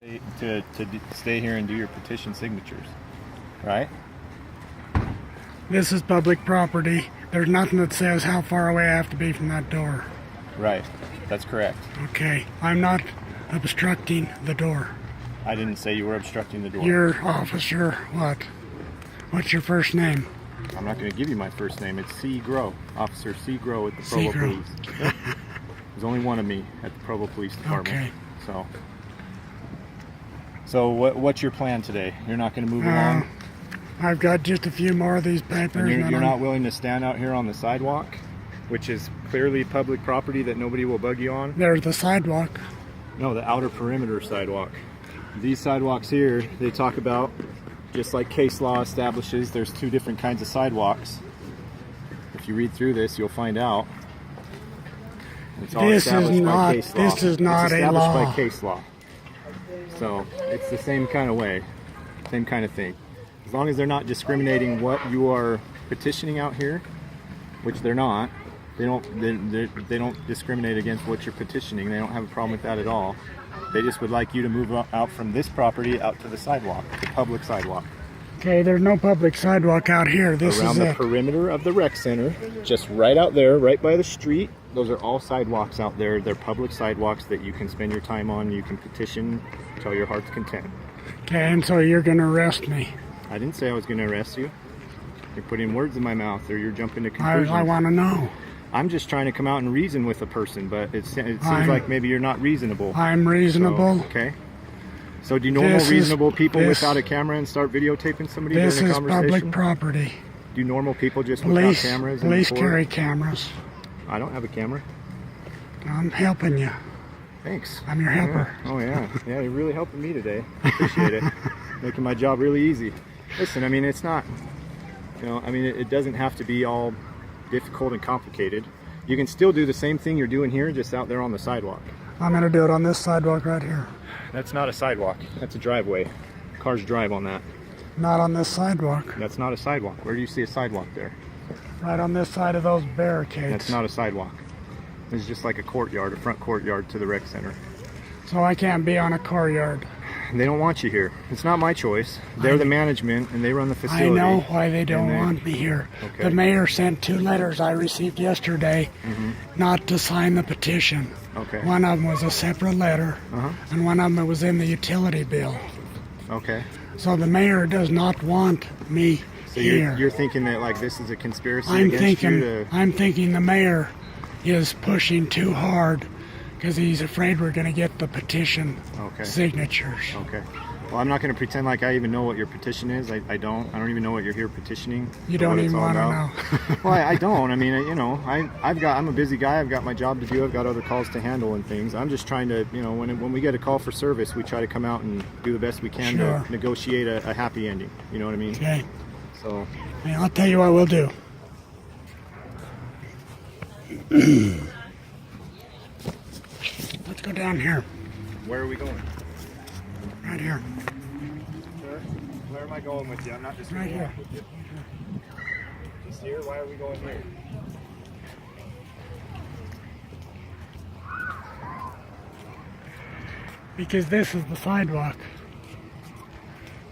To stay here and do your petition signatures, right? This is public property. There's nothing that says how far away I have to be from that door. Right. That's correct. Okay. I'm not obstructing the door. I didn't say you were obstructing the door. Your officer, what? What's your first name? I'm not going to give you my first name. It's C. Grow. Officer C. Grow at the Provo Police. There's only one of me at the Provo Police Department. Okay. So what's your plan today? You're not going to move along? I've got just a few more of these papers. And you're not willing to stand out here on the sidewalk, which is clearly public property that nobody will bug you on? There's the sidewalk. No, the outer perimeter sidewalk. These sidewalks here, they talk about, just like case law establishes, there's two different kinds of sidewalks. If you read through this, you'll find out. It's all established by case law. This is not it's a established law. by case law. So it's the same kind of way, same kind of thing. As long as they're not discriminating what you are petitioning out here, which they're not, they don't discriminate against what you're petitioning. They don't have a problem with that at all. They just would like you to move out from this property out to the sidewalk, the public sidewalk. Okay, there's no public sidewalk out here. This Around is the it. perimeter of the rec center, just right out there, right by the street. Those are all sidewalks out there. They're public sidewalks that you can spend your time on. You can petition till your heart's content. Okay, and so you're going to arrest me. I didn't say I was going to arrest you. You're putting words in my mouth, or you're jumping to conclusions. I want to know. I'm just trying to come out and reason with a person, but it seems like maybe you're not reasonable. I'm reasonable. So, okay. So do normal reasonable people without a camera and start videotaping somebody during a conversation? This is public property. Do normal people just without cameras? Police carry cameras. I don't have a camera. I'm helping you. Thanks. I'm your helper. Oh yeah. Yeah, you're really helping me today. Appreciate it. Making my job really easy. Listen, I mean, it's not, it doesn't have to be all difficult and complicated. You can still do the same thing you're doing here, just out there on the sidewalk. I'm going to do it on this sidewalk right here. That's not a sidewalk. That's a driveway. Cars drive on that. Not on this sidewalk. That's not a sidewalk. Where do you see a sidewalk there? Right on this side of those barricades. That's not a sidewalk. It's just like a courtyard, a front courtyard to the rec center. So I can't be on a courtyard. They don't want you here. It's not my choice. They're the management and they run the facility. I know why they don't want me here. Okay. The mayor sent 2 letters I received yesterday not to sign the petition. Okay. One of them was a separate letter, and one of them was in the utility bill. Okay. So the mayor does not want me here. So you're thinking that like this is a conspiracy I'm against you to... I'm thinking the mayor is pushing too hard because he's afraid we're going to get the petition signatures. Okay. Well, I'm not going to pretend like I even know what your petition is. I don't even know what you're here petitioning. You don't even want to know. Well, I don't. I mean, I'm a busy guy. I've got my job to do. I've got other calls to handle and things. I'm just trying to, when we get a call for service, we try to come out and do the best we can to negotiate a happy ending. You know what I mean? Okay. So. Yeah, I'll tell you what we'll do. Let's go down here. Where are we going? Right here. Sir, where am I going with you? I'm not just right here. With you. Just here? Why are we going here? Because this is the sidewalk.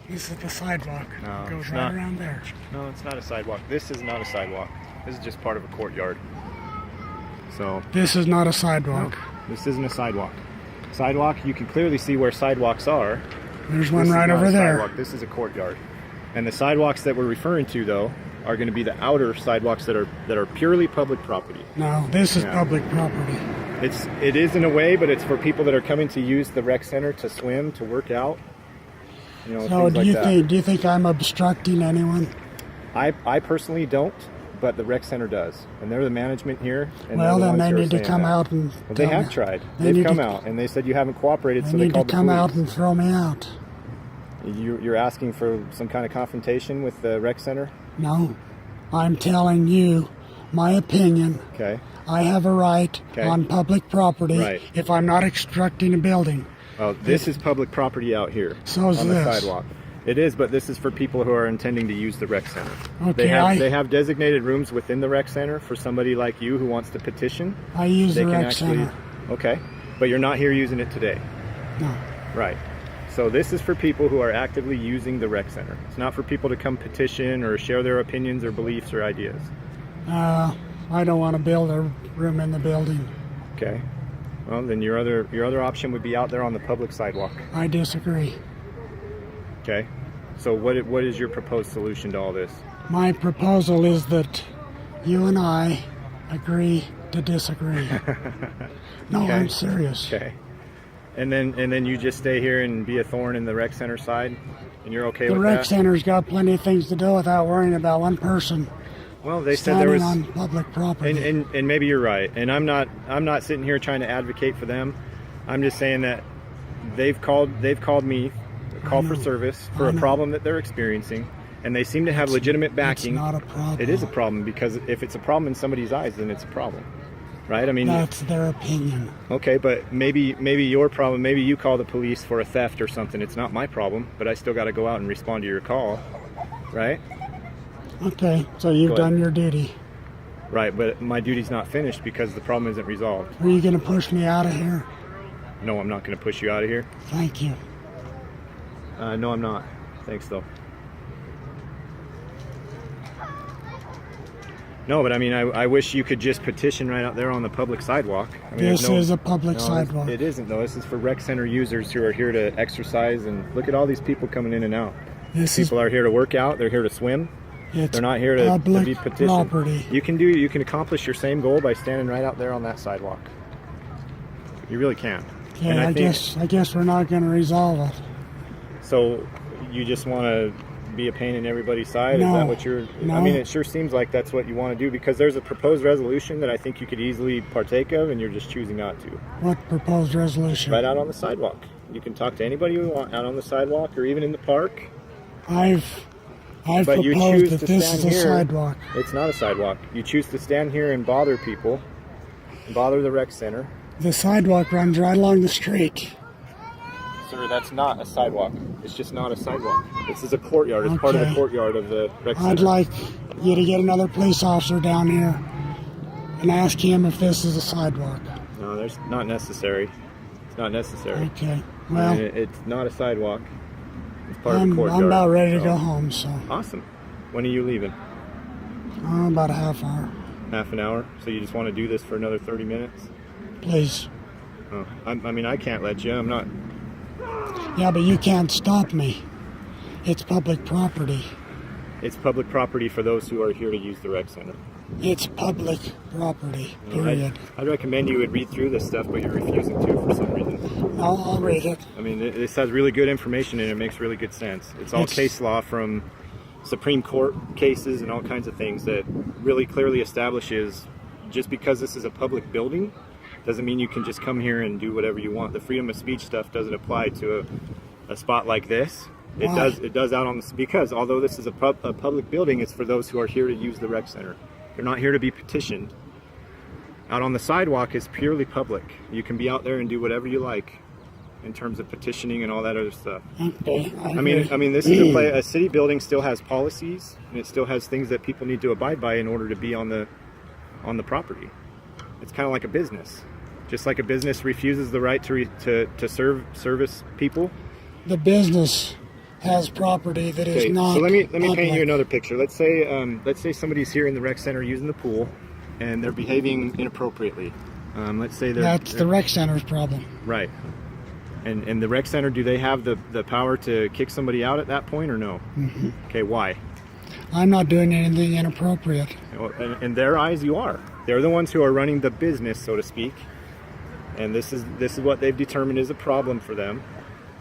This is the sidewalk. No, it goes it's right not. around there. No, it's not a sidewalk. This is not a sidewalk. This is just part of a courtyard. So. This is not a sidewalk. No, this isn't a sidewalk. Sidewalk, you can clearly see where sidewalks are. There's one right over there. Sidewalk. This is a courtyard. And the sidewalks that we're referring to, though, are going to be the outer sidewalks that are purely public property. No, this is public property. It is in a way, but it's for people that are coming to use the rec center to swim, to work out. So do you think I'm obstructing anyone? I personally don't, but the rec center does, and they're the management here. And well, then they need to come out and. Well, they have tried. They've come out, and they said you haven't cooperated, so they called the police. They need to come out and throw me out. You're asking for some kind of confrontation with the rec center? No, I'm telling you my opinion. Okay. I have a right on public property if I'm not obstructing a building. Well, this is public property out here on the sidewalk. It is, but this is for people who are intending to use the rec center. Okay, they have designated rooms within the rec center for somebody like you who wants to petition. I use the rec center. Okay, but you're not here using it today. No. Right. So this is for people who are actively using the rec center. It's not for people to come petition or share their opinions or beliefs or ideas. I don't want to build a room in the building. Okay. Well, then your other option would be out there on the public sidewalk. I disagree. Okay. So what is your proposed solution to all this? My proposal is that you and I agree to disagree. No, Okay. I'm serious. Okay. And then you just stay here and be a thorn in the rec center side, and you're okay The with rec that? center's got plenty of things to do without worrying about one person Well, they said there standing was, on public property. and maybe you're right. And I'm not sitting here trying to advocate for them. I'm just saying that they've called me, call for service for a problem that they're experiencing, and they seem to have legitimate backing. It's not a problem. It is a problem, because if it's a problem in somebody's eyes, then it's a problem, right? I mean, That's their opinion. okay, but maybe your problem, maybe you call the police for a theft or something. It's not my problem, but I still got to go out and respond to your call, right? Okay, so you've Go ahead. done your duty. Right, but my duty's not finished because the problem isn't resolved. Are you going to push me out of here? No, I'm not going to push you out of here. Thank you. No, I'm not. Thanks, though. No, but I mean, I wish you could just petition right out there on the public sidewalk. I mean, This there's is a public no, sidewalk. It isn't, though. This is for rec center users who are here to exercise, and look at all these people coming in and out. This is People are here to work out. They're here to swim. it's They're not here to public be petitioned. property. You can accomplish your same goal by standing right out there on that sidewalk. You really can. Okay, And I guess we're not going to resolve it. So you just want to be a pain in everybody's side? No, Is that what you're... no. I mean, it sure seems like that's what you want to do, because there's a proposed resolution that I think you could easily partake of, and you're just choosing not to. What proposed resolution? Right out on the sidewalk. You can talk to anybody you want out on the sidewalk or even in the park. I've But you proposed choose that to this is stand a here. sidewalk. It's not a sidewalk. You choose to stand here and bother people, and bother the rec center. The sidewalk runs right along the street. Sir, that's not a sidewalk. It's just not a sidewalk. This is a courtyard. It's part of the Okay. courtyard of the rec center. I'd like you to get another police officer down here and ask him if this is a sidewalk. No, there's not necessary. It's not necessary. Okay. I Well, mean, it's not a sidewalk. It's part of the I'm courtyard. about ready to So, go home, so Awesome. When are you leaving? about a half hour. Half an hour? So you just want to do this for another 30 minutes? Please. Oh, I mean, I can't let you. I'm not... Yeah, but you can't stop me. It's public property. It's public property for those who are here to use the rec center. It's public property, You know, period. I'd recommend you would read through this stuff, but you're refusing to for some reason. I'll read it. I mean, this has really good information and it makes really good sense. It's all It's- case law from Supreme Court cases and all kinds of things that really clearly establishes just because this is a public building doesn't mean you can just come here and do whatever you want. The freedom of speech stuff doesn't apply to a spot like this. It Why? does. It does out on the, because although this is a public building, it's for those who are here to use the rec center. They're not here to be petitioned. Out on the sidewalk is purely public. You can be out there and do whatever you like in terms of petitioning and all that other stuff. Okay. I mean, this is a city building still has policies and it still has things that people need to abide by in order to be on the property. It's kind of like a business. Just like a business refuses the right to service people. The business has property that is Okay, not so let me paint public. you another picture. Let's say somebody's here in the rec center using the pool, and they're behaving inappropriately. Let's say That's the rec center's problem. right. And the rec center, do they have the power to kick somebody out at that point or no? Mm-hmm. Okay, why? I'm not doing anything inappropriate. Well, in their eyes, you are. They're the ones who are running the business, so to speak. And this is what they've determined is a problem for them.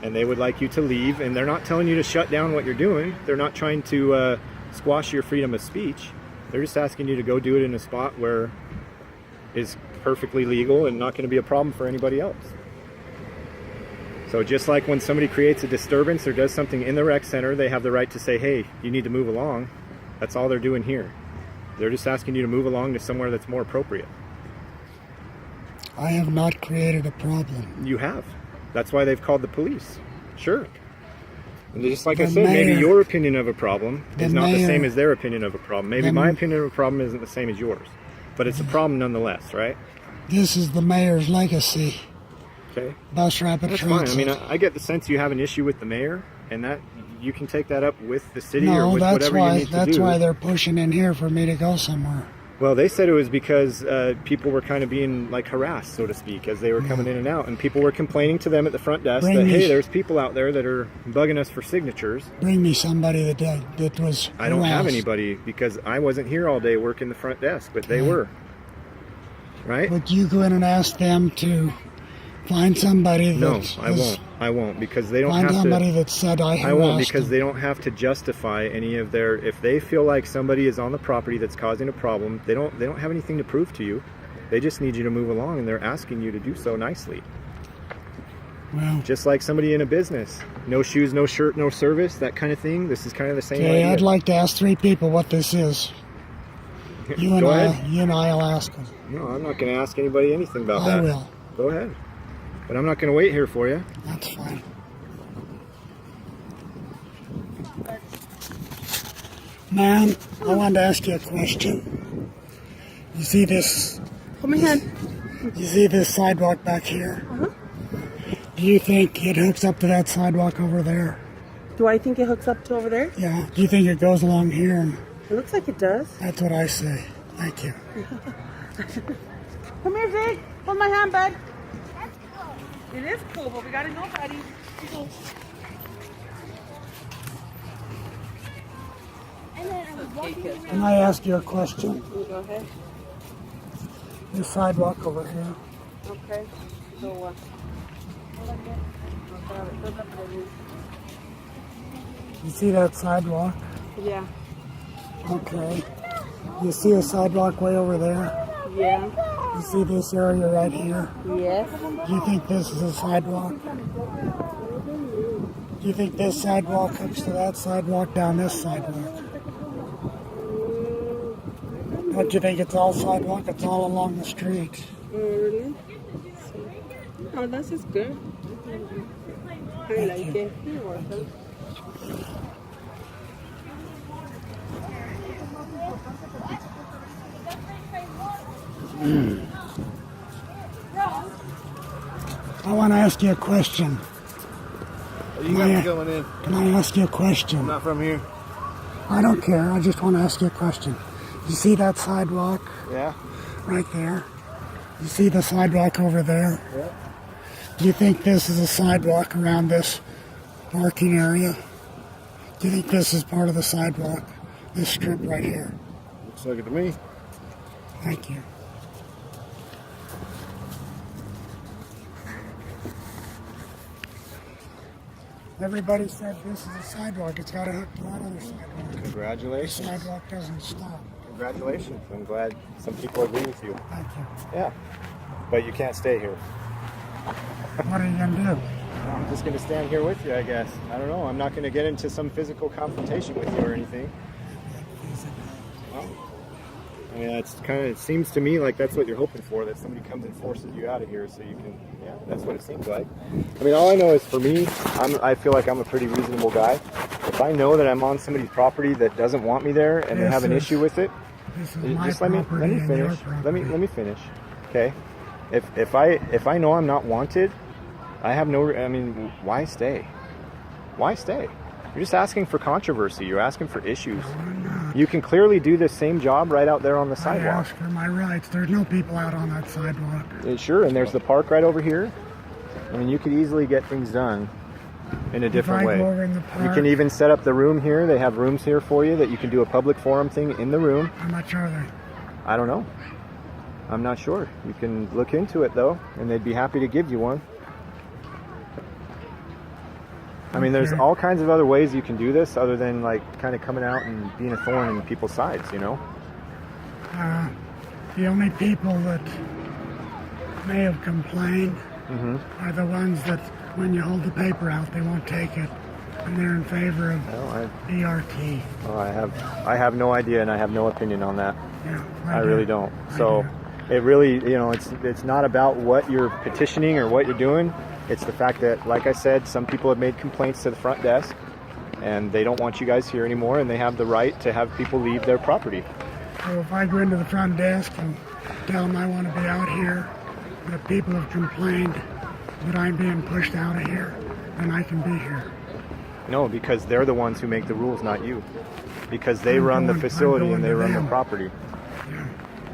And they would like you to leave. And they're not telling you to shut down what you're doing. They're not trying to squash your freedom of speech. They're just asking you to go do it in a spot where is perfectly legal and not going to be a problem for anybody else. So just like when somebody creates a disturbance or does something in the rec center, they have the right to say, hey, you need to move along. That's all they're doing here. They're just asking you to move along to somewhere that's more appropriate. I have not created a problem. You have. That's why they've called the police. Sure. And just like I The said, maybe mayor- your opinion of a problem the is not the mayor- same as their opinion of a problem. Maybe the- my opinion of a problem isn't the same as yours. But it's a problem nonetheless, right? This is the mayor's legacy. Okay. Bus rapid That's transit. fine. I mean, I get the sense you have an issue with the mayor, and that you can take that up with the city or No, with that's whatever you why. need to do. That's why they're pushing in here for me to go somewhere. Well, they said it was because people were kind of being like harassed, so to speak, as they were coming in and out, and people were complaining to them at the front desk that, hey, there's people out there that are bugging us for signatures. Bring me somebody that was harassed. I don't have anybody because I wasn't here all day working the front desk, but they were. Right? Would you go in and ask them to find somebody that... No, I won't because they don't find have to... somebody that said I harassed I won't because them. they don't have to justify any of their... If they feel like somebody is on the property that's causing a problem, they don't have anything to prove to you. They just need you to move along, and they're asking you to do so nicely. Well, just like somebody in a business. No shoes, no shirt, no service, that kind of thing. This is kind of the same idea. I'd like to ask 3 people what this is. You and I'll ask them. No, I'm not going to ask anybody anything about that. I will. Go ahead. But I'm not going to wait here for you. That's fine. Ma'am, I wanted to ask you a question. You see this? Hold my hand. You see this sidewalk back here? Uh-huh. Do you think it hooks up to that sidewalk over there? Do I think it hooks up to over there? Yeah. Do you think it goes along here? And It looks like it does. that's what I say. Thank you. Come here, Zig. Hold my hand, bud. It is cool, but we gotta know, buddy. Can I ask you a question? Go ahead. This sidewalk over here. Okay. So what? You see that sidewalk? Yeah. Okay. You see a sidewalk way over there? Yeah. You see this area right here? Yes. Do you think this is a sidewalk? Do you think this sidewalk hooks to that sidewalk down this sidewalk? Don't you think it's all sidewalk? It's all along the street. Really? Oh, this is good. I like it. You're welcome. I want to ask you a question. You got me going in. Can I ask you a question? I'm not from here. I don't care. I just want to ask you a question. You see that sidewalk? Yeah? Right there. You see the sidewalk over there? Yeah. Do you think this is a sidewalk around this parking area? Do you think this is part of the sidewalk? This strip right here? Looks like it to me. Thank you. Everybody said this is a sidewalk. It's got to hook to that other sidewalk. The Congratulations. sidewalk doesn't stop. Congratulations. I'm glad some people agree with you. Thank you. Yeah. But you can't stay here. What are you going to do? I'm just going to stand here with you, I guess. I don't know. I'm not going to get into some physical confrontation with you or anything. Well, I mean, it seems to me like that's what you're hoping for, that somebody comes and forces you out of here so you can, yeah, that's what it seems like. I mean, all I know is for me, I feel like I'm a pretty reasonable guy. If I know that I'm on somebody's property that doesn't want me there and they have an issue with it, just let me finish. Let me finish. Okay? If I know I'm not wanted, I mean, why stay? Why stay? You're just asking for controversy. You're asking for issues. You can clearly do the same job right out there on the sidewalk. I ask for my rights. There's no people out on that sidewalk. Sure, and there's the park right over here. I mean, you could easily get things done in a different way. Go over in the park, You can even set up the room here. They have rooms here for you that you can do a public forum thing in the room. How much are they? I don't know. I'm not sure. You can look into it though, and they'd be happy to give you one. I mean, there's all kinds of other ways you can do this other than like kind of coming out and being a thorn in people's sides, you know? The only people that may have complained are the ones that when you hold the paper out, they won't take it. And they're in favor of BRT. Oh, I have no idea and I have no opinion on that. Yeah, I really don't. So it really, you know, it's not about what you're petitioning or what you're doing. It's the fact that, like I said, some people have made complaints to the front desk and they don't want you guys here anymore and they have the right to have people leave their property. So if I go into the front desk and tell them I want to be out here, that people have complained, that I'm being pushed out of here, then I can be here. No, because they're the ones who make the rules, not you. Because they run the I'm facility going and they to run the them. property. Yeah.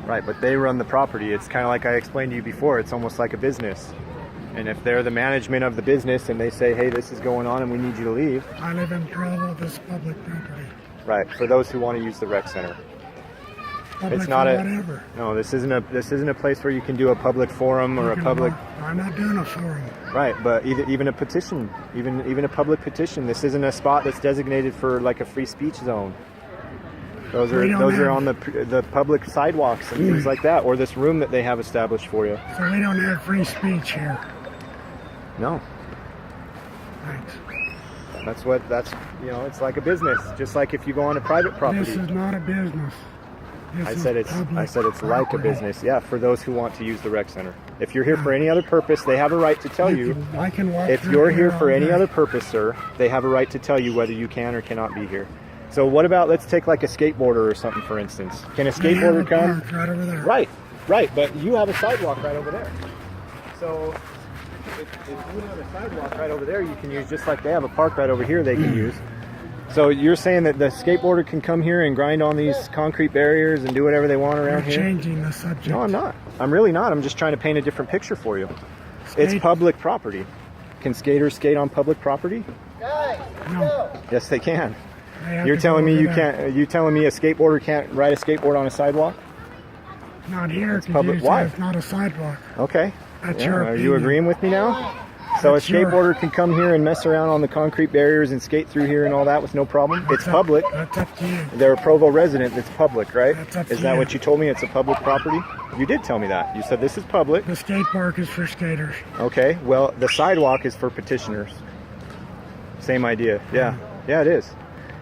Right, but they run the property. It's kind of like I explained to you before. It's almost like a business. And if they're the management of the business and they say, hey, this is going on and we need you to leave. I live in Provo, this is public property. Right, for those who want to use the rec center. Public It's not for a whatever. no. This isn't a place where you can do a public forum or You a can public. walk- I'm not doing a forum. Right, but even a petition, even a public petition. This isn't a spot that's designated for like a free speech zone. Those We don't are have- on the public sidewalks and things like that, or this room that they have established for you. So we don't have free speech here. No, Thanks. that's it's like a business, just like if you go on a private property. This is not a business. This I is said it's like a property. business. Yeah, for those who want to use the rec center. If you're here for any other purpose, they have a right to tell you. I can walk If through you're here all for any day. other purpose, sir, they have a right to tell you whether you can or cannot be here. So what about, let's take like a skateboarder or something, for instance. Can a They have skateboarder a come? park right over there. Right, but you have a sidewalk right over there. So if you have a sidewalk right over there, you can use, just like they have a park right over here they can use. So you're saying that the skateboarder can come here and grind on these concrete barriers and do whatever they want around You're here? changing the subject. No, I'm not. I'm really not. I'm just trying to paint a different picture for you. It's Skate- public property. Can skaters skate on public property? No, Yes, they can. they have You're to telling go me over you there. can't? You telling me a skateboarder can't ride a skateboard on a sidewalk? Not here, because public- you said why? it's not a sidewalk. Okay. That's Yeah, your are you opinion. agreeing with me now? So That's a your- skateboarder can come here and mess around on the concrete barriers and skate through here and all that with no problem? It's That's up- public. That's up to you. They're a Provo resident. It's public, right? That's up to Is that you. what you told me? It's a public property? You did tell me that. You said this is public. The skate park is for skaters. Okay. Well, the sidewalk is for petitioners. Same idea. Yeah. Yeah, it is.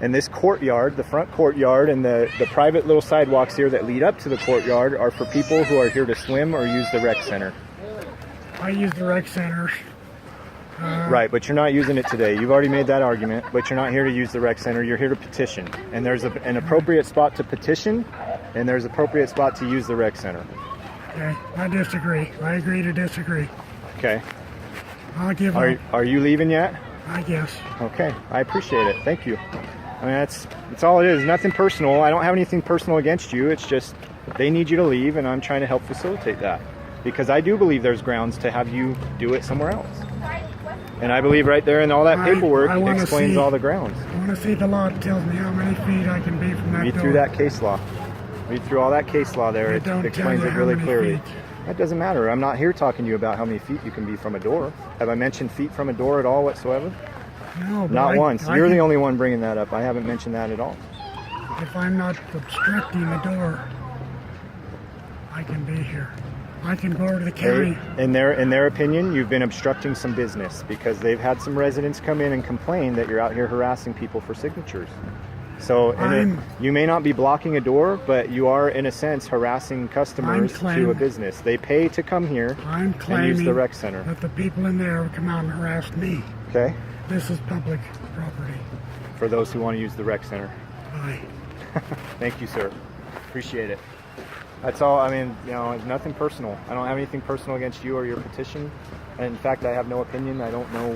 And this courtyard, the front courtyard, and the private little sidewalks here that lead up to the courtyard are for people who are here to swim or use the rec center. I use the rec centers. Right, but you're not using it today. You've already made that argument, but you're not here to use the rec center. You're here to petition. And there's an appropriate spot to petition, and there's an appropriate spot to use the rec center. Okay, I disagree. I agree to disagree. Okay. I'll give up, Are you leaving yet? I guess. Okay, I appreciate it. Thank you. I mean, that's all it is. Nothing personal. I don't have anything personal against you. It's just they need you to leave, and I'm trying to help facilitate that. Because I do believe there's grounds to have you do it somewhere else. And I believe right there in all that paperwork I wanna explains see- all the grounds. I want to see the law that tells me how many feet I can be from that Read door. through that case law. Read through all that case law there. It It don't tell explains you it how really many clearly. feet. That doesn't matter. I'm not here talking to you about how many feet you can be from a door. Have I mentioned feet from a door at all whatsoever? No, but Not once. I You're the can- only one bringing that up. I haven't mentioned that at all. If I'm not obstructing the door, I can be here. I can go over to the county. In their opinion, you've been obstructing some business because they've had some residents come in and complain that you're out here harassing people for signatures. So you may not be blocking a door, but you are, in a sense, harassing customers to a claiming- business. They pay to come here I'm and use claiming the rec center. that the people in there have come out and harassed me. Okay? This is public property. For those who want to use the rec center. Bye. Thank you, sir. Appreciate it. That's all. I mean, it's nothing personal. I don't have anything personal against you or your petition. And in fact, I have no opinion. I don't know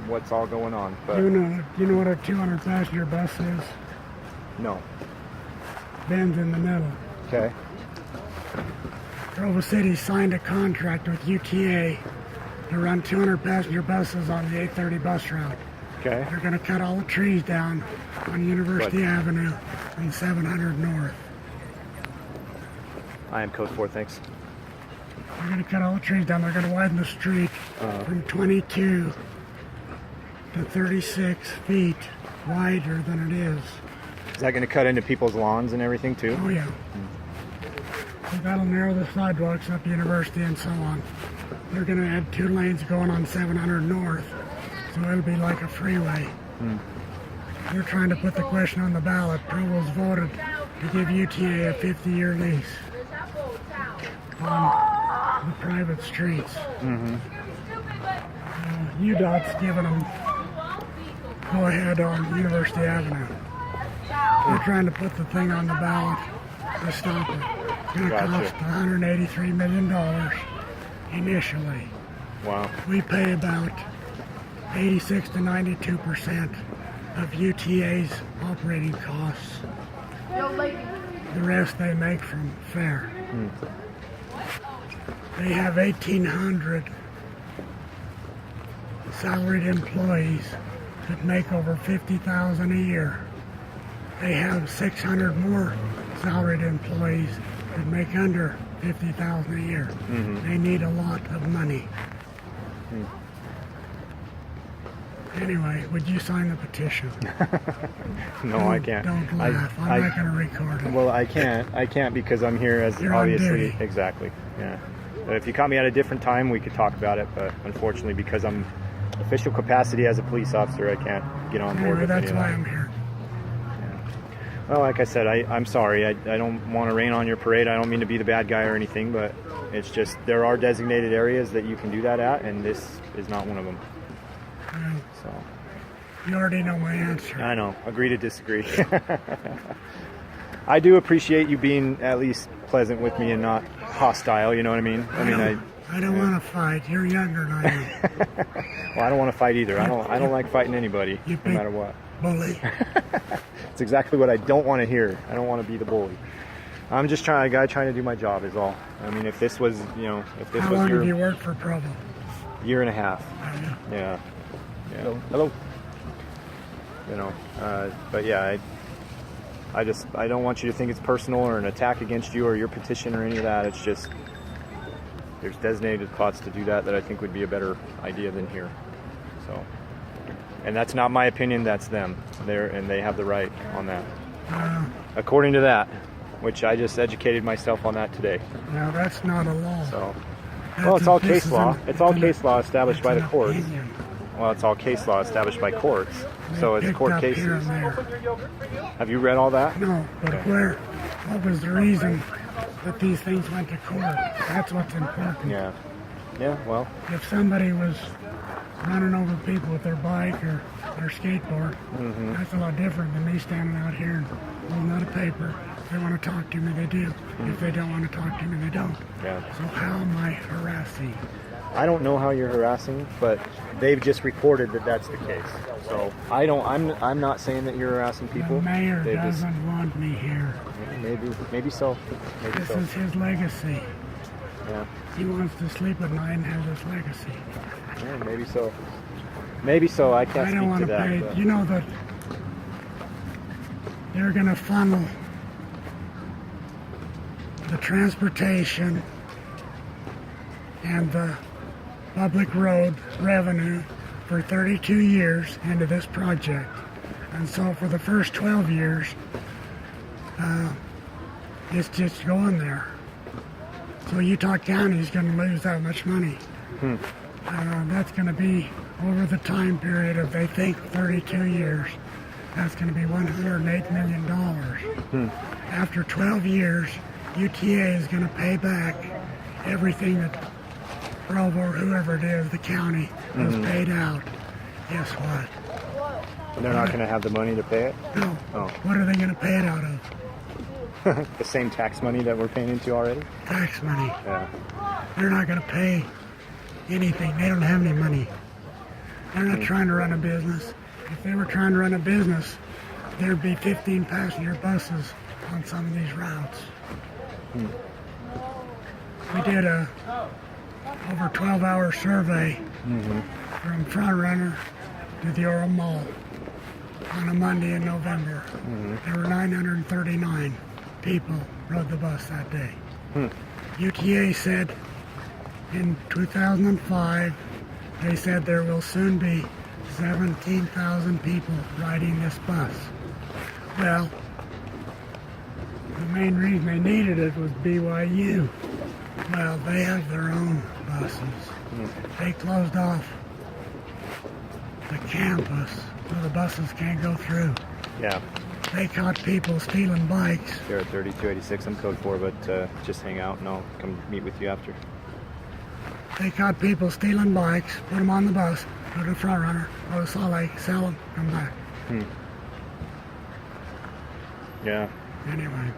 what's all going on. But You know what a 200 passenger bus is? no. Bends in the middle. Okay. Provo City signed a contract with UTA to run 200 passenger buses on the 830 bus route. Okay. They're going to cut all the trees down on University Avenue and 700 North. I am code 4. Thanks. They're going to cut all the trees down. They're going to widen the street from 22 to 36 feet wider than it is. Is that going to cut into people's lawns and everything too? Oh, yeah. So that'll narrow the sidewalks up University and so on. They're going to add 2 lanes going on 700 North, so it'll be like a freeway. They're trying to put the question on the ballot. Provo's voted to give UTA a 50-year lease on the private streets. UDOT's giving them go ahead on University Avenue. They're trying to put the thing on the ballot to stop it. It's going to Gotcha. cost $183 million initially. Wow. We pay about 86 to 92% of UTA's operating costs. The rest they make from fare. They have 1,800 salaried employees that make over $50,000 a year. They have 600 more salaried employees that make under $50,000 a year. They need a lot of money. Anyway, would you sign the petition? No, I can't. Don't laugh. I'm not going to record it. Well, I can't because I'm here as You're on obviously. duty. Exactly. Yeah. If you caught me at a different time, we could talk about it. But unfortunately, because I'm official capacity as a police officer, I can't get on board Anyway, with that's any of why that. I'm here. Well, like I said, I'm sorry. I don't want to rain on your parade. I don't mean to be the bad guy or anything, but it's just there are designated areas that you can do that at, and this is not one of them. Well, So you already know my answer. I know. Agree to disagree. I do appreciate you being at least pleasant with me and not hostile. You know what I mean? I don't want to fight. You're younger than I am. Well, I don't want to fight either. I don't like fighting anybody, You no big matter what. bully. It's exactly what I don't want to hear. I don't want to be the bully. I'm just a guy trying to do my job is all. I mean, if this was, if this How was long your have you worked for Provo? year and a half. Yeah. Hello. But yeah, I don't want you to think it's personal or an attack against you or your petition or any of that. It's just there's designated spots to do that I think would be a better idea than here. So, and that's not my opinion. That's them. They have the right on that, according to that, which I just educated myself on that today. Now that's not a law. So, That's well, it's all this case is law. an- It's all an- case law established by the an courts. opinion. Well, it's all case law established by courts. So it's Picked court up here cases. and there. Have you read all that? No, but what was the reason that these things went to court? That's what's important. Yeah. Yeah. Well. If somebody was running over people with their bike or their skateboard, that's a lot different than me standing out here and holding out a paper. If they want to talk to me, they do. If they don't want to talk to me, they don't. Yeah. So how am I harassing? I don't know how you're harassing, but they've just reported that that's the case. So I'm not saying that you're harassing people. The mayor They've just- doesn't want me here. maybe so. Maybe This so. is his legacy. Yeah. He wants to sleep at night and have this legacy. Yeah. Maybe so. Maybe so. I can't I don't speak want to to that. pay. but- You know that they're going to funnel the transportation and the public road revenue for 32 years into this project. And so for the first 12 years, it's just going there. So Utah County is going to lose that much money. That's going to be over the time period of, they think, 32 years. That's going to be $108 million. After 12 years, UTA is going to pay back everything that Provo or whoever it is, the county, has paid out. Guess what? They're not going to have the money to pay it. No. Oh. What are they going to pay it out of? The same tax money that we're paying into already. Tax money. Yeah. They're not going to pay anything. They don't have any money. They're not trying to run a business. If they were trying to run a business, there'd be 15 passenger buses on some of these routes. We did a over 12-hour survey from Front Runner to the Orem Mall on a Monday in November. There were 939 people rode the bus that day. UTA said in 2005, they said there will soon be 17,000 people riding this bus. Well, the main reason they needed it was BYU. Well, they have their own buses. They closed off the campus so the buses can't go through. Yeah. They caught people stealing bikes. They're at 3286. I'm code 4, but just hang out and I'll come meet with you after. They caught people stealing bikes, put them on the bus, go to Front Runner, go to Salt Lake, sell them, come back. Yeah. Anyway,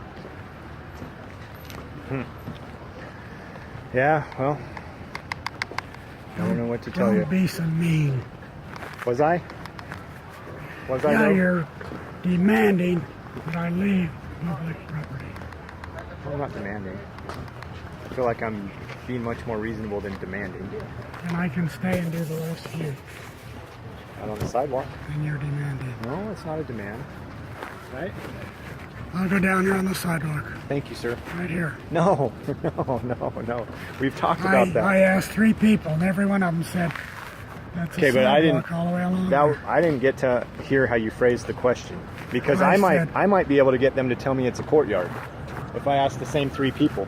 Yeah, well, I don't know what to tell you. Don't be so mean. Was I? Was I? Yeah, though? you're demanding that I leave public property. I'm not demanding. I feel like I'm being much more reasonable than demanding. And I can stay and do the last few. Not on the sidewalk. And you're demanding. No, it's not a demand. Right? I'll go down here on the sidewalk. Thank you, sir. Right here. No, no. We've talked about that. I asked 3 people, and every one of them said that's a Okay, but I sidewalk didn't. all the way along. I didn't get to hear how you phrased the question because I I might be able to get them to tell me it's a courtyard if I ask the same 3 people.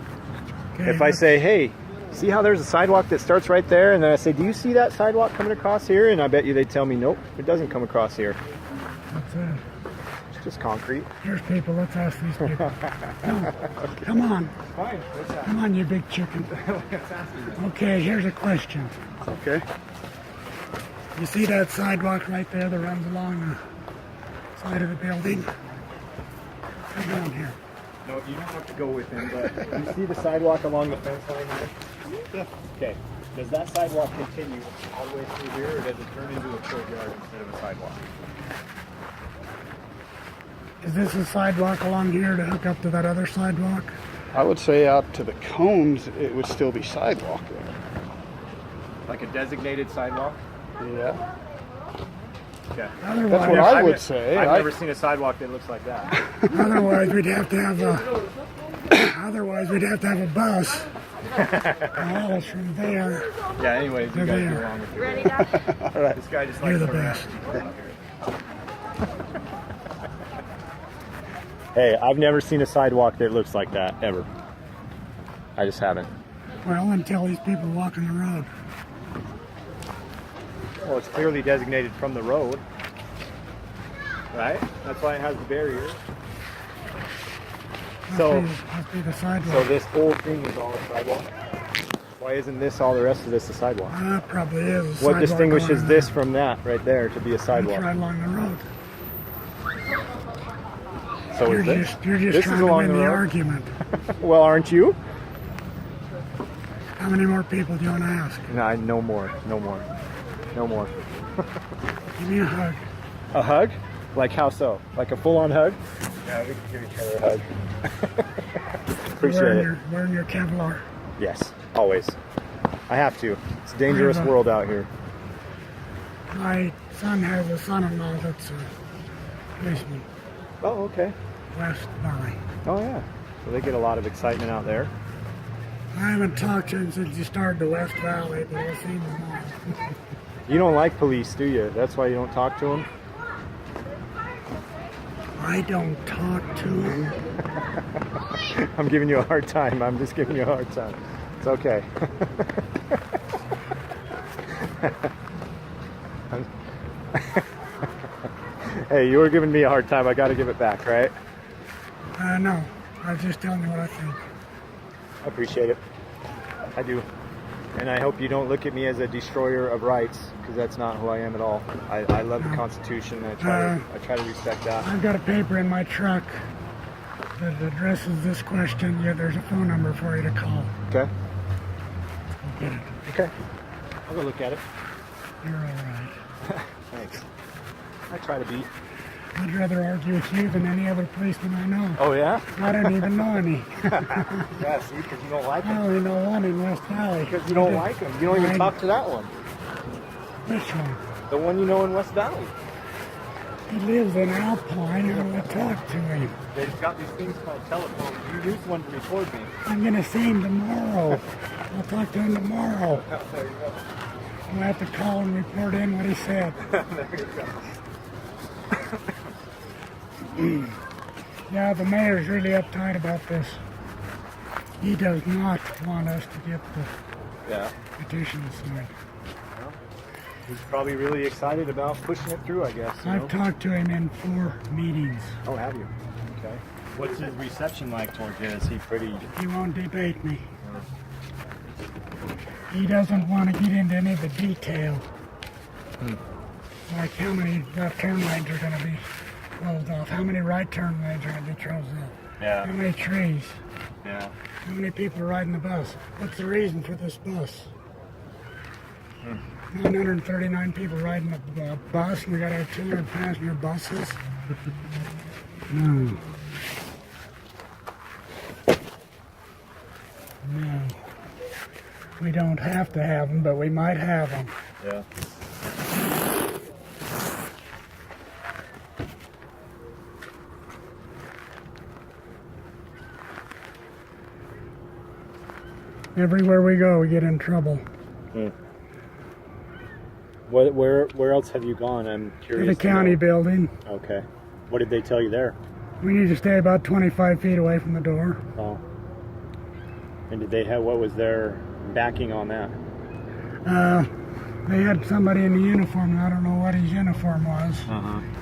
Okay, If I say, hey, see how there's a sidewalk that starts right there, and then I say, do you see that sidewalk coming across here? And I bet you they tell me, nope, it doesn't come across here. that's it. It's just concrete. Here's people. Let's ask these people. No, come on. Fine. What's that? Come on, you big chicken. Okay, here's a question. Okay. You see that sidewalk right there that runs along the side of the building? Come on here. No, you don't have to go with him, but you see the sidewalk along the fence line here? Yeah. Okay. Does that sidewalk continue all the way through here, or does it turn into a courtyard instead of a sidewalk? Is this a sidewalk along here to hook up to that other sidewalk? I would say out to the cones, it would still be sidewalk there. Like a designated sidewalk? Yeah. Okay. Otherwise, That's what I would say. I've never seen a sidewalk that looks like that. otherwise we'd have to have a bus. Haul us from there. Yeah, anyways, you They're guys there. go along with your Ready, Dad? All right. This guy just You're likes the to best. Hey, I've never seen a sidewalk that looks like that, ever. I just haven't. Well, until these people walking the road. Well, it's clearly designated from the road. Right? That's why it has the barrier. Must be the sidewalk. So this whole thing is all a sidewalk? Why isn't this all the rest of this a sidewalk? Probably is. A What sidewalk distinguishes going this from that right there to be a That's sidewalk? right along the road. So You're is this? just This is trying to along win the the road? argument. Well, aren't you? How many more people do you want to ask? No, no more. No more. No more. Give me a hug. A hug? Like how so? Like a full-on hug? Yeah, we can give each other a hug. Appreciate it. Wearing your Kevlar. Yes, always. I have to. It's a dangerous I have a- world out here. My son has a son-in-law that's a policeman, Oh, okay. West Valley. Oh, yeah. So they get a lot of excitement out there. I haven't talked to him since he started the West Valley, but I've seen them all. You don't like police, do you? That's why you don't talk to them? I don't talk to him. I'm giving you a hard time. I'm just giving you a hard time. It's okay. Hey, you were giving me a hard time. I got to give it back, right? No, I was just telling you what I think. I appreciate it. I do. And I hope you don't look at me as a destroyer of rights, because that's not who I am at all. I love the Constitution. And I try to respect that. I've got a paper in my truck that addresses this question. Yeah, there's a phone number for you to call. Okay? Go get it. Okay. I'll go look at it. You're all right. Thanks. I try to be. I'd rather argue with you than any other policeman I know. Oh, yeah? I don't even know any. Yeah, see, because you don't like I them. only know one in West Valley. Because you don't like them. You don't even talk to that one. Which one? The one you know in West Valley. He lives in Alpine. How do I talk to him? They've got these things called telephones. You used one to record me. I'm going to see him tomorrow. I'll talk to him tomorrow. There you go. I'll have to call and report in what he said. There you go. Yeah, the mayor's really uptight about this. He does not want us to get the Yeah. petition signed. He's probably really excited about pushing it through, I guess. You know? I've talked to him in 4 meetings. Oh, have you? Okay. What's his reception like towards it? Is he pretty... He won't debate me. He doesn't want to get into any of the detail. Like how many left turn lanes are going to be closed off, how many right turn lanes are going to be closed off, Yeah. how many trees, Yeah. how many people are riding the bus, what's the reason for this bus? 939 people riding the bus, and we got to have 200 passenger buses. No. No. We don't have to have them, but we might have them. Yeah. Everywhere we go, we get in trouble. Where else have you gone? I'm To curious. the county building. Okay. What did they tell you there? We need to stay about 25 feet away from the door. Oh. And did they have, what was their backing on that? They had somebody in the uniform, and I don't know what his uniform was.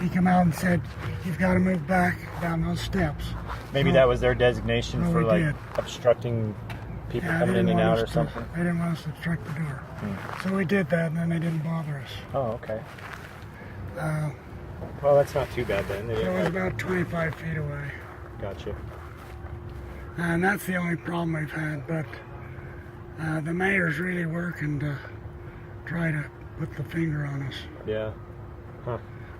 He came out and said, "You've got to move back down those steps." Maybe So- that was their designation Well, for we like did. obstructing people Yeah, coming they in didn't and want out us or to- something. They didn't want us to obstruct the door. So we did that, and then they didn't bother us. Oh, okay. Uh, Well, that's not too bad then. They it didn't was like- about 25 feet away. Gotcha. And that's the only problem we've had, but the mayor's really working to try to put the finger on us Yeah.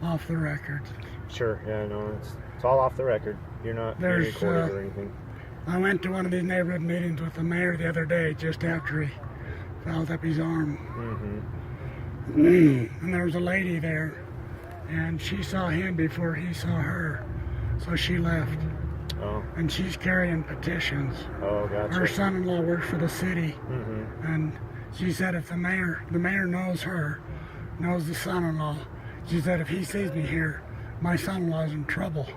off the record. Sure. Yeah, no, it's all off the record. You're not being There's, recorded or anything. I went to one of these neighborhood meetings with the mayor the other day, just after he fouled up his arm. And there was a lady there, and she saw him before he saw her, so she left. Oh. And she's carrying petitions. Oh, gotcha. Her son-in-law works for the city, and she said if the mayor knows her, knows the son-in-law, she said if he sees me here, my son-in-law's in trouble.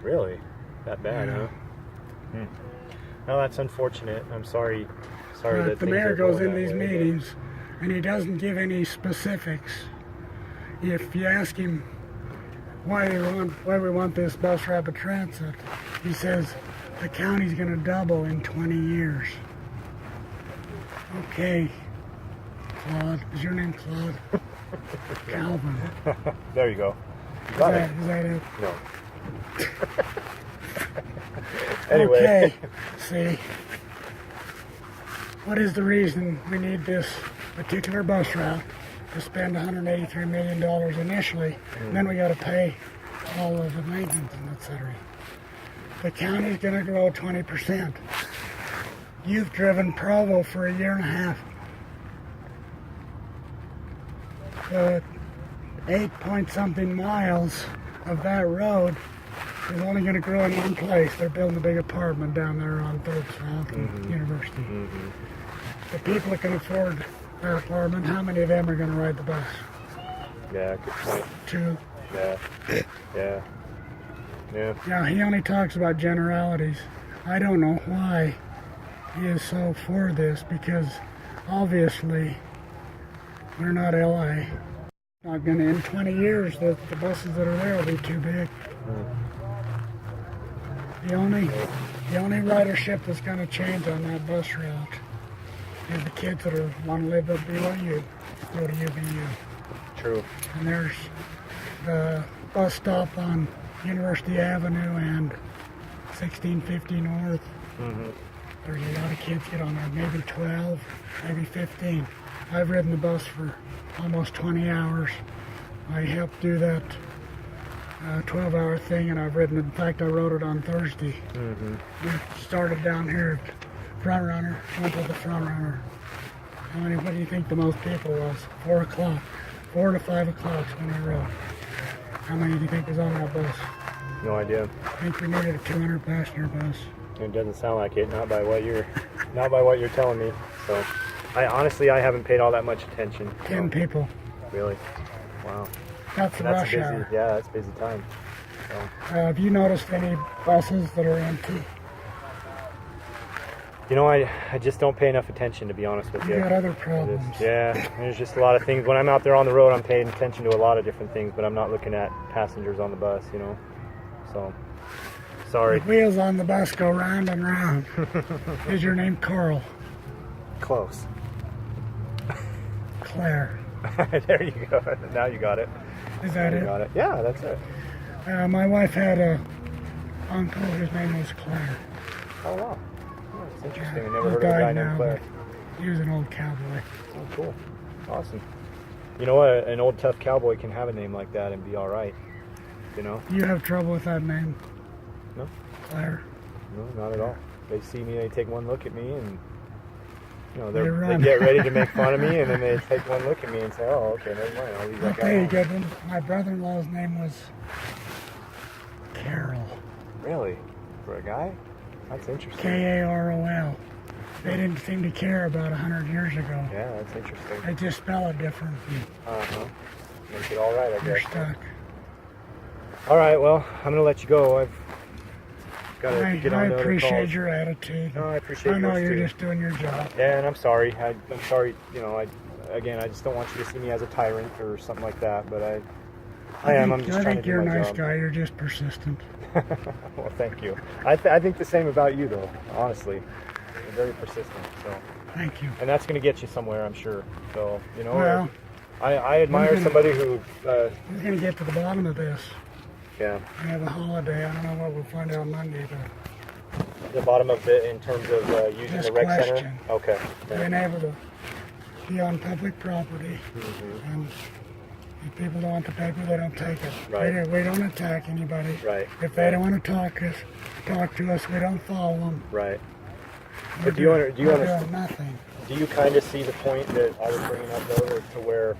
Really? That bad, Yeah. huh? Well, that's unfortunate. I'm sorry. Sorry that But the things mayor are goes going in that these way, but- meetings, and he doesn't give any specifics. If you ask him why we want this bus rapid transit, he says the county's going to double in 20 years. Okay, Claude. Is your name Claude? Calvin. There you go. You got it. Is that it? No. Anyway. Okay. See, what is the reason we need this particular bus route to spend $183 million initially, and then we got to pay all of the maintenance and etc. The county's going to grow 20%. You've driven Provo for a year and a half. The 8-point-something miles of that road is only going to grow in one place. They're building a big apartment down there on 3rd South and University. The people that can afford their apartment, how many of them are going to ride the bus? Yeah, good point. 2. Yeah. Yeah. Yeah. Yeah, he only talks about generalities. I don't know why he is so for this, because obviously we're not LA. Not gonna, in 20 years, the buses that are there will be too big. The only ridership that's gonna change on that bus route is the kids that want to live at BYU, go to UVU. True. And there's the bus stop on University Avenue and 1650 North. There's a lot of kids get on there, maybe 12, maybe 15. I've ridden the bus for almost 20 hours. I helped do that 12-hour thing, and I've ridden it. In fact, I rode it on Thursday. We started down here at Front Runner, went to the Front Runner. What do you think the most people was? 4 o'clock. 4 to 5 o'clock when I rode. How many do you think was on that bus? No idea. I think we needed a 200 passenger bus. It doesn't sound like it, not by what you're telling me. So, I haven't paid all that much attention. 10 people. Really? Wow. That's the That's rush busy. hour. Yeah, that's busy time. So, Have you noticed any buses that are empty? you know, I just don't pay enough attention, to be honest with you. You got other It is- problems. Yeah, there's just a lot of things. When I'm out there on the road, I'm paying attention to a lot of different things, but I'm not looking at passengers on the bus, you know. So, sorry. The wheels on the bus go round and round. Is your name Carl? Close. Claire. There you go. Now you got it. Is that You it? got it. Yeah, that's it. My wife had a uncle whose name was Claire. Oh, wow. Oh, it's interesting. I never He heard of a guy died named now, Claire. but he was an old cowboy. Oh, cool. Awesome. You know what? An old tough cowboy can have a name like that and be all right. You know? You have trouble with that name? No. Claire? No, not at all. They see me, they take one look at me, and you know They they run. get ready to make fun of me, and then they take one look at me and say, "Oh, okay, never mind. I'll leave I'll that tell guy you alone." good one. My brother-in-law's name was Carol. Really? For a guy? That's interesting. K-A-R-O-L. They didn't seem to care about 100 years ago. Yeah, that's interesting. They just spell it different. Uh-huh. Make it all right, I You're guess. stuck. All right, well, I'm gonna let you go. I've got to get I on to other appreciate calls. your attitude. No, I appreciate I know yours you're too. just doing your job. Yeah, and I'm sorry. I'm sorry. You know, I just don't want you to see me as a tyrant or something like that. But I am. I'm just I trying think to do you're a my nice job. guy. You're just persistent. Well, thank you. I think the same about you, though. Honestly, you're very persistent. So, Thank you. and that's going to get you somewhere, I'm sure. So, you know, Well, I admire gonna- somebody who. we're going to get to the bottom of this. Yeah. We have a holiday. I don't know what we'll find out Monday, but The bottom of it in terms of using This the rec center. question. Okay. Yeah. being able to be on public property, Mhm. and if people don't want the paper, they don't take it. Right. We don't attack anybody. Right. If they don't want to talk to us, we don't follow them. Right. We're But do you we're understand? doing nothing. Do you kind of see the point that I was bringing up though, to where,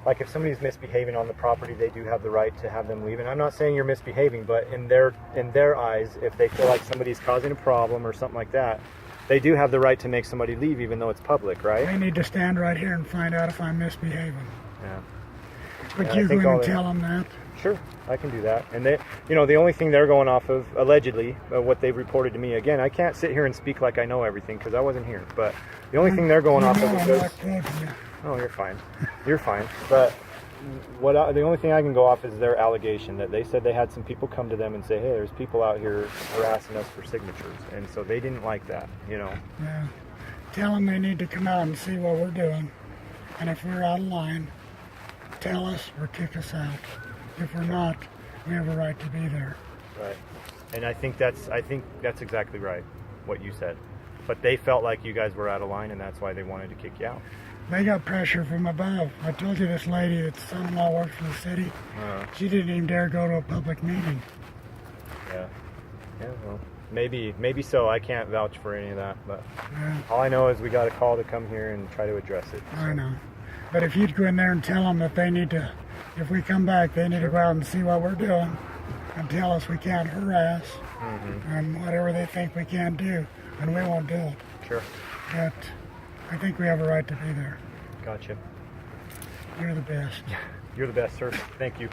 like, if somebody's misbehaving on the property, they do have the right to have them leave. And I'm not saying you're misbehaving, but in their eyes, if they feel like somebody's causing a problem or something like that, they do have the right to make somebody leave, even though it's public, right? They need to stand right here and find out if I'm misbehaving. Yeah. But Yeah, I you go think in all and that- tell them that. Sure, I can do that. And they, you know, the only thing they're going off of, allegedly, what they've reported to me. Again, I can't sit here and speak like I know everything because I wasn't here. But the only thing they're going You off know of is I'm those. not quoting you. Oh, you're fine. You're fine. But the only thing I can go off is their allegation that they said they had some people come to them and say, "Hey, there's people out here harassing us for signatures," and so they didn't like that. You know. Yeah. Tell them they need to come out and see what we're doing. And if we're out of line, tell us or kick us out. If we're not, we have a right to be there. Right. And I think that's exactly right, what you said. But they felt like you guys were out of line, and that's why they wanted to kick you out. They got pressure from above. I told you this lady, that's son-in-law, works for the city. She didn't even dare go to a public meeting. Yeah. Yeah. Well, maybe so. I can't vouch for any of that, but Yeah, all I know is we got a call to come here and try to address it. I know. But if you'd go in there and tell them that they need to, if we come back, they need to go out and see what we're doing and tell us we can't harass and whatever they think we can't do, and we won't do it. Sure. But I think we have a right to be there. Gotcha. You're the best. You're the best, sir. Thank you.